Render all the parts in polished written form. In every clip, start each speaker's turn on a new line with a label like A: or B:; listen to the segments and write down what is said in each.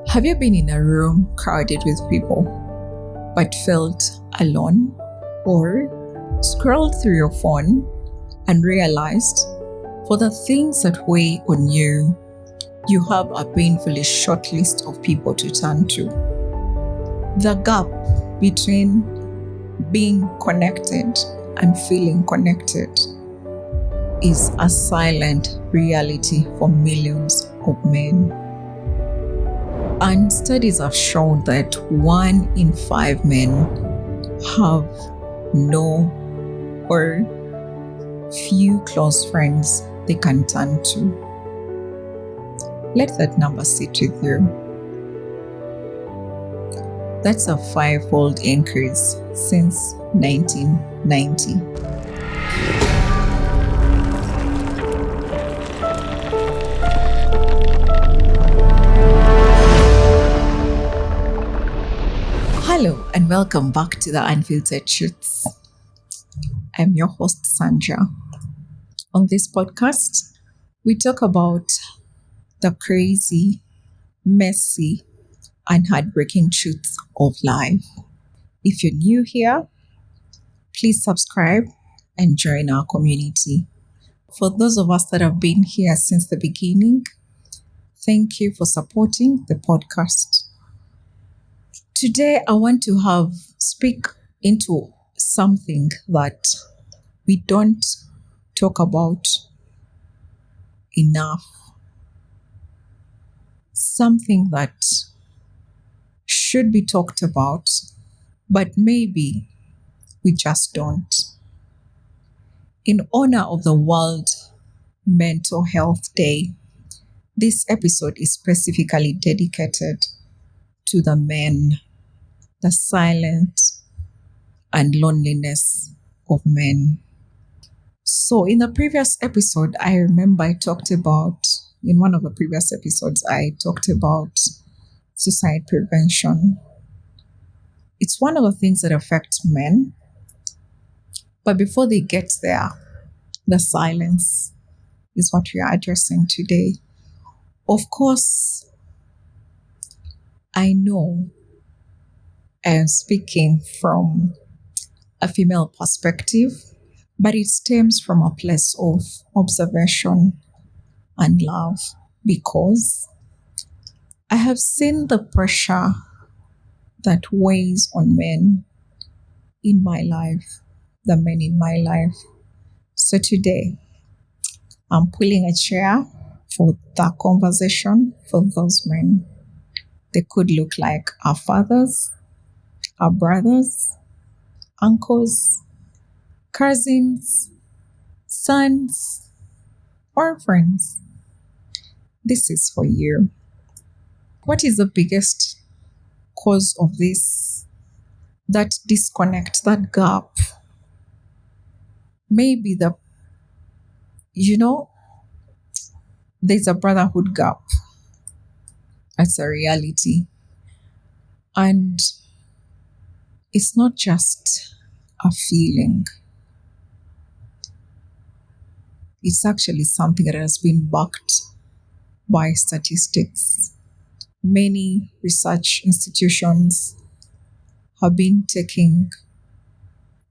A: Have you been in a room crowded with people, but felt alone? Or scrolled through your phone and realized for the things that weigh on you, you have a painfully short list of people to turn to? The gap between being connected and feeling connected is a silent reality for millions of men. And studies have shown that 1 in 5 men have no or few close friends they can turn to. Let that number sit with you. That's a 5-fold increase since 1990. Hello and welcome back to the Unfiltered Truths. I'm your host, Sandra. On this podcast, we talk about the crazy, messy, and heartbreaking truths of life. If you're new here, please subscribe and join our community. For those of us that have been here since the beginning, thank you for supporting the podcast. Today, I want to speak into something that we don't talk about enough. Something that should be talked about, but maybe we just don't. In honor of the World Mental Health Day, this episode is specifically dedicated to the men, the silent and loneliness of men. So in the previous episode, I remember in one of the previous episodes, I talked about suicide prevention. It's one of the things that affects men. But before they get there, the silence is what we are addressing today. Of course, I know I am speaking from a female perspective, but it stems from a place of observation and love, because I have seen the pressure that weighs on men in my life, the men in my life. So today, I'm pulling a chair for the conversation for those men. They could look like our fathers, our brothers, uncles, cousins, sons, or friends. This is for you. What is the biggest cause of this? That disconnect, that gap. Maybe there's a brotherhood gap. That's a reality. And it's not just a feeling. It's actually something that has been backed by statistics. Many research institutions have been taking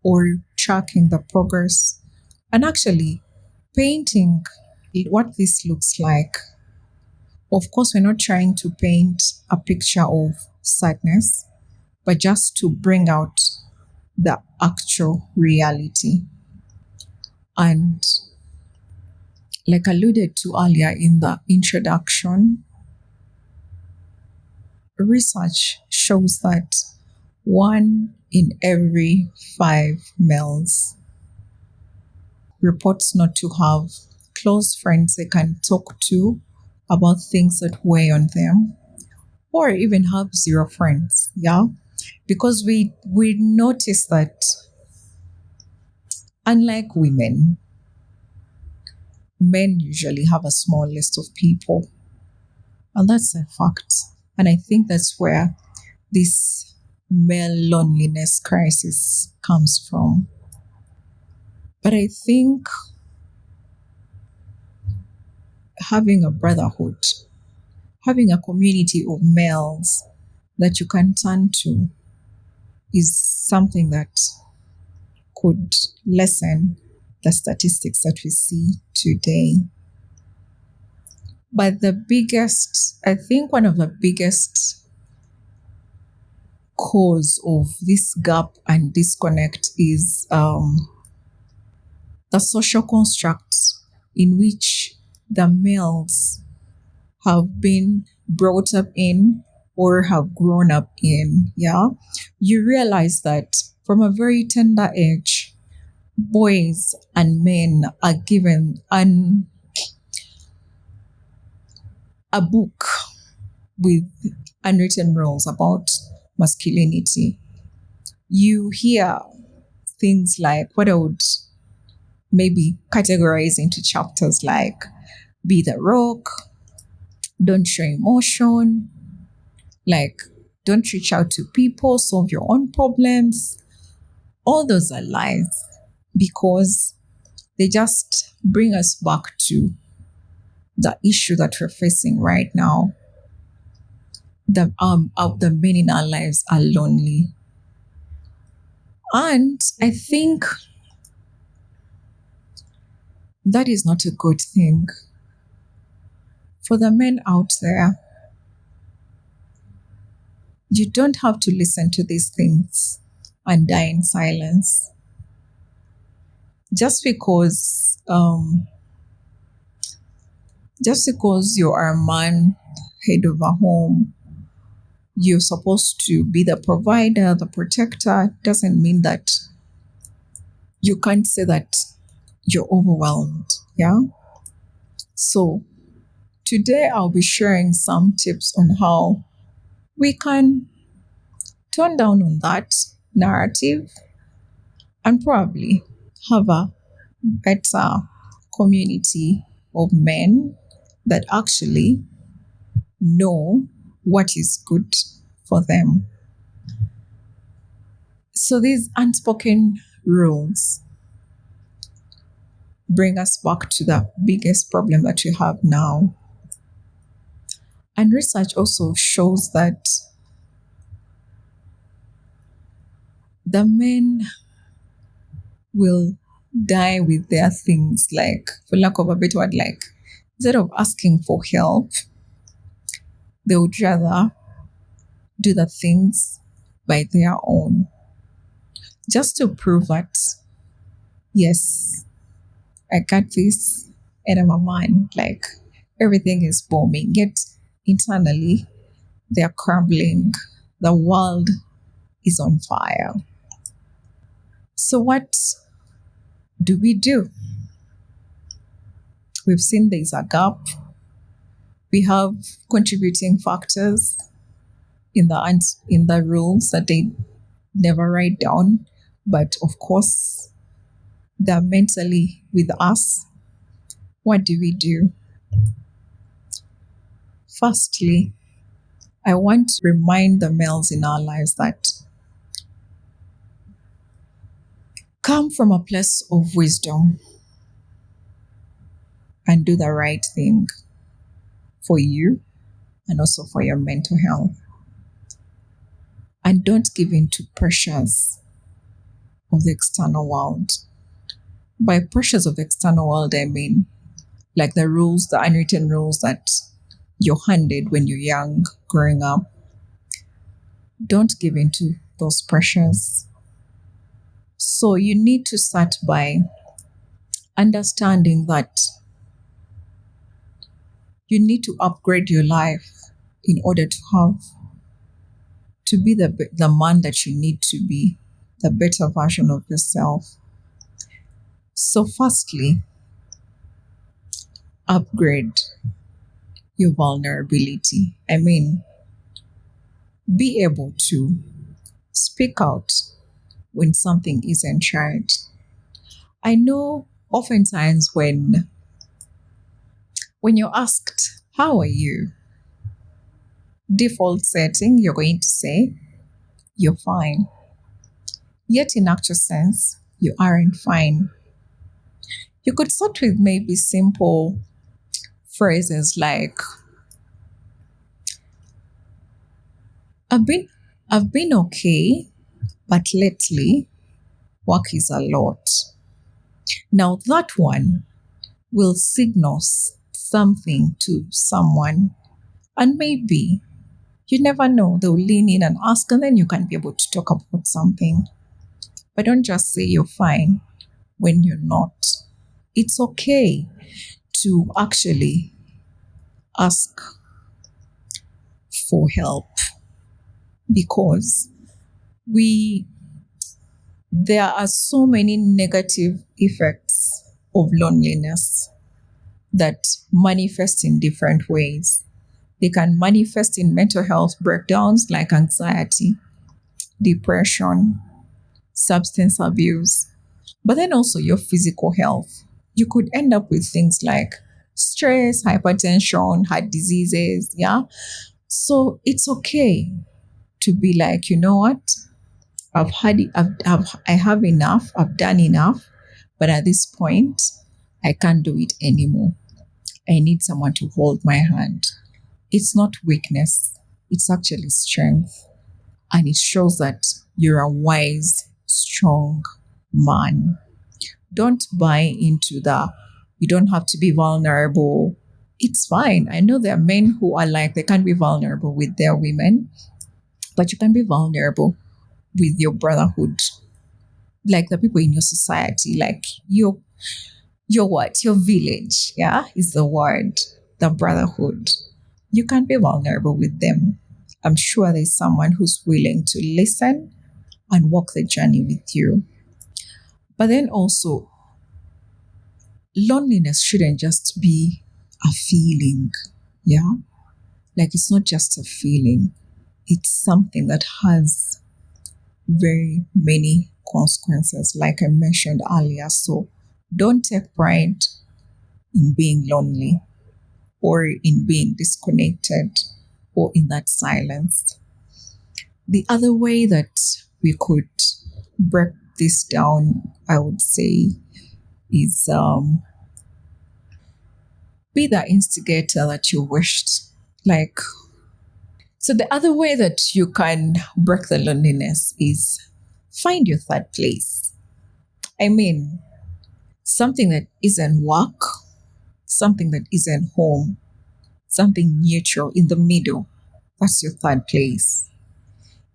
A: or tracking the progress and actually painting what this looks like. Of course, we're not trying to paint a picture of sadness, but just to bring out the actual reality. And like alluded to earlier in the introduction, research shows that 1 in every 5 males reports not to have close friends they can talk to about things that weigh on them, or even have 0 friends. Because we notice that unlike women, men usually have a small list of people, and that's a fact. And I think that's where this male loneliness crisis comes from. But I think having a brotherhood, having a community of males that you can turn to is something that could lessen the statistics that we see today. But I think one of the biggest cause of this gap and disconnect is the social constructs in which the males have been brought up in or have grown up in. Yeah, you realize that from a very tender age, boys and men are given a book with unwritten rules about masculinity. You hear things like what I would maybe categorize into chapters like be the rock, don't show emotion, like don't reach out to people, solve your own problems. All those are lies because they just bring us back to the issue that we're facing right now. The men in our lives are lonely. And I think that is not a good thing. For the men out there, you don't have to listen to these things and die in silence. Just because you are a man, head of a home, you're supposed to be the provider, the protector, doesn't mean that you can't say that you're overwhelmed. Yeah. So today I'll be sharing some tips on how we can tone down on that narrative and probably have a better community of men that actually know what is good for them. So these unspoken rules bring us back to the biggest problem that we have now. And research also shows that the men will die with their things, like, for lack of a better word, like, instead of asking for help, they would rather do the things by their own, just to prove that, yes, I got this and I'm a man, like everything is booming. Yet internally, they're crumbling. The world is on fire. So what do we do? We've seen there's a gap. We have contributing factors in the rules that they never write down, but of course, they're mentally with us. What do we do? Firstly, I want to remind the males in our lives that come from a place of wisdom and do the right thing for you and also for your mental health. And don't give in to pressures of the external world. By pressures of the external world, I mean like the rules, the unwritten rules that you're handed when you're young, growing up. Don't give in to those pressures. So you need to start by understanding that you need to upgrade your life in order to be the man that you need to be, the better version of yourself. So firstly, upgrade your vulnerability. I mean, be able to speak out when something isn't right. I know oftentimes when you're asked, how are you? Default setting, you're going to say, you're fine. Yet in actual sense, you aren't fine. You could start with maybe simple phrases like, I've been okay, but lately work is a lot. Now that one will signal something to someone, and maybe you never know, they'll lean in and ask, and then you can be able to talk about something. But don't just say you're fine when you're not. It's okay to actually ask for help, because there are so many negative effects of loneliness that manifest in different ways. They can manifest in mental health breakdowns like anxiety, depression, substance abuse, but then also your physical health. You could end up with things like stress, hypertension, heart diseases. Yeah. So it's okay to be like, you know what? I have enough. I've done enough. But at this point, I can't do it anymore. I need someone to hold my hand. It's not weakness. It's actually strength. And it shows that you're a wise, strong man. Don't buy into you don't have to be vulnerable. It's fine. I know there are men who are like, they can't be vulnerable with their women, but you can be vulnerable with your brotherhood, like the people in your society, like your what? Your village, yeah, is the word, the brotherhood. You can be vulnerable with them. I'm sure there's someone who's willing to listen and walk the journey with you. But then also, loneliness shouldn't just be a feeling, yeah? Like it's not just a feeling. It's something that has very many consequences, like I mentioned earlier. So don't take pride in being lonely or in being disconnected or in that silence. The other way that we could break this down, I would say, is be the instigator that you wished. Like, so the other way that you can break the loneliness is find your third place. I mean, something that isn't work, something that isn't home, something neutral in the middle. That's your third place.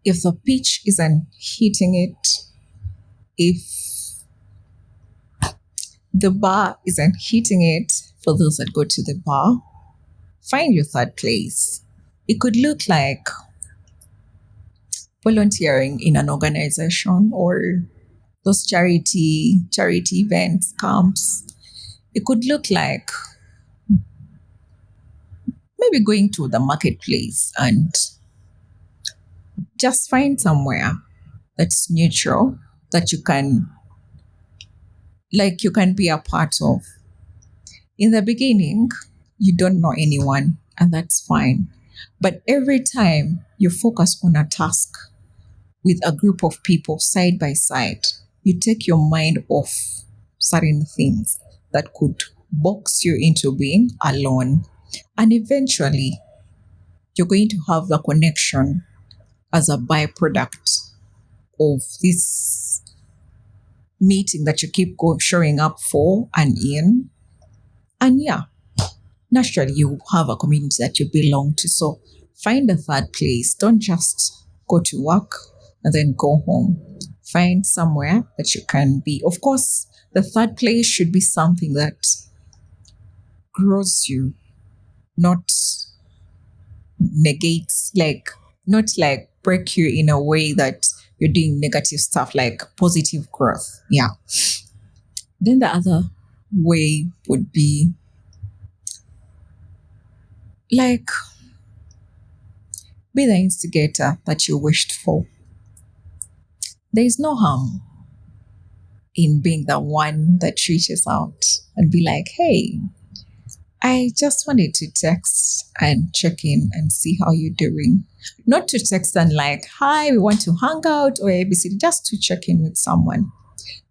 A: If the pitch isn't hitting it, if the bar isn't hitting it, for those that go to the bar, find your third place. It could look like volunteering in an organization or those charity events, camps. It could look like maybe going to the marketplace and just find somewhere that's neutral, that you can be a part of. In the beginning, you don't know anyone, and that's fine. But every time you focus on a task with a group of people side by side, you take your mind off certain things that could box you into being alone. And eventually, you're going to have the connection as a byproduct of this meeting that you keep showing up for and in. And yeah, naturally, you have a community that you belong to. So find a third place. Don't just go to work and then go home. Find somewhere that you can be. Of course, the third place should be something that grows you, not negates, not like break you in a way that you're doing negative stuff, like positive growth. Yeah. Then the other way would be like, be the instigator that you wished for. There is no harm in being the one that reaches out and be like, hey, I just wanted to text and check in and see how you're doing. Not to text and like, hi, we want to hang out or ABC, just to check in with someone.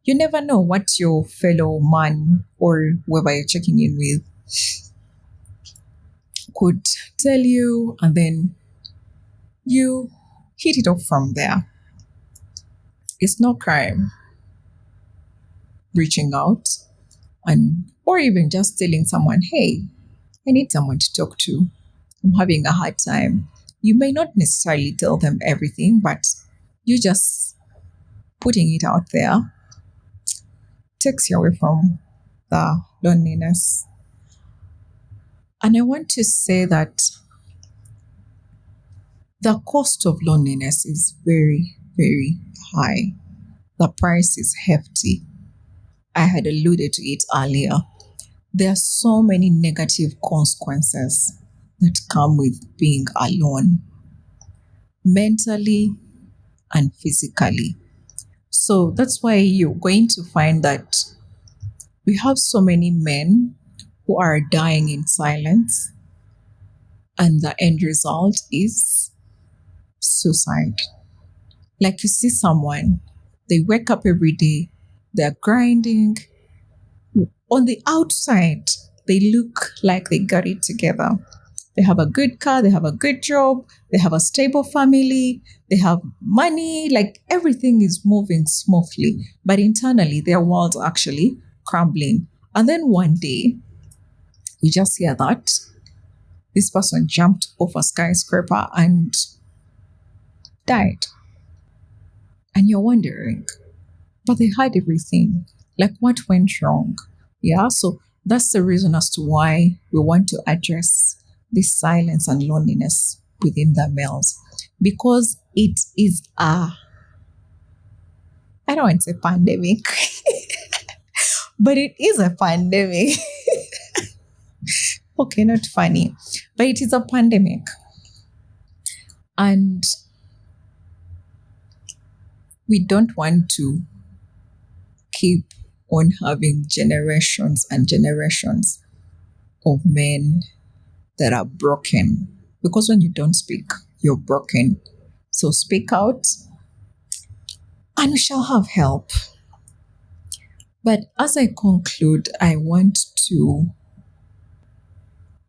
A: You never know what your fellow man or whoever you're checking in with could tell you, and then you hit it off from there. It's no crime reaching out or even just telling someone, hey, I need someone to talk to. I'm having a hard time. You may not necessarily tell them everything, but you just putting it out there takes you away from the loneliness. And I want to say that the cost of loneliness is very, very high. The price is hefty. I had alluded to it earlier. There are so many negative consequences that come with being alone, mentally and physically. So that's why you're going to find that we have so many men who are dying in silence, and the end result is suicide. Like you see someone, they wake up every day, they're grinding. On the outside, they look like they got it together. They have a good car, they have a good job, they have a stable family, they have money, like everything is moving smoothly. But internally, their world's actually crumbling. And then one day, you just hear that this person jumped off a skyscraper and died. And you're wondering, but they had everything. Like, what went wrong? Yeah, so that's the reason as to why we want to address this silence and loneliness within the males, because it is I don't want to say pandemic, but it is a pandemic. Okay, not funny, but it is a pandemic. And we don't want to keep on having generations and generations of men that are broken. Because when you don't speak, you're broken. So speak out and we shall have help. But as I conclude, I want to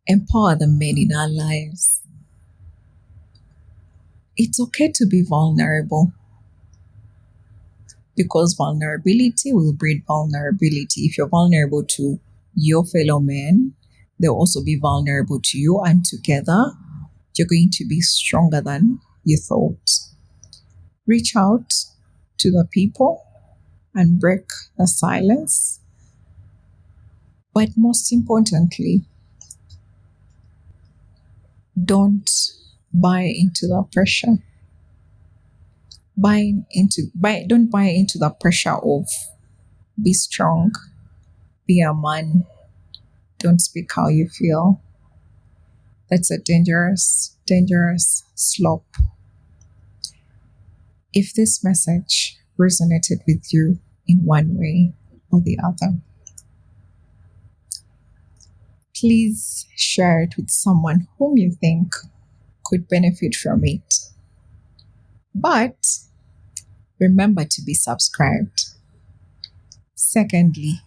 A: empower the men in our lives. It's okay to be vulnerable, because vulnerability will breed vulnerability. If you're vulnerable to your fellow men, they'll also be vulnerable to you, and together you're going to be stronger than you thought. Reach out to the people and break the silence. But most importantly, don't buy into the pressure. Don't buy into the pressure of be strong, be a man, don't speak how you feel. That's a dangerous, dangerous slope. If this message resonated with you in one way or the other, please share it with someone whom you think could benefit from it. But remember to be subscribed. Secondly,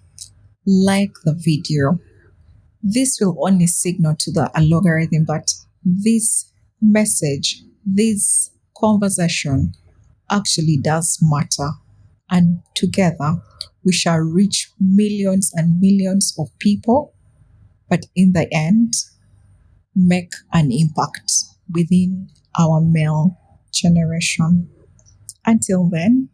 A: like the video. This will only signal to the algorithm that this message, this conversation actually does matter. And together, we shall reach millions and millions of people, but in the end, make an impact within our male generation. Until then,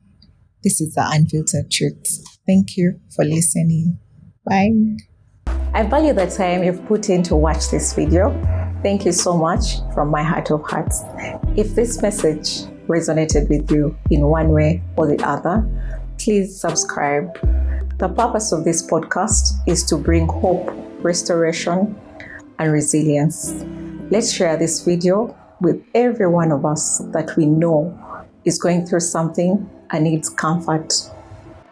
A: this is the Unfiltered Truth. Thank you for listening. Bye. I value the time you've put in to watch this video. Thank you so much from my heart of hearts. If this message resonated with you in one way or the other, please subscribe. The purpose of this podcast is to bring hope, restoration, and resilience. Let's share this video with every one of us that we know is going through something and needs comfort.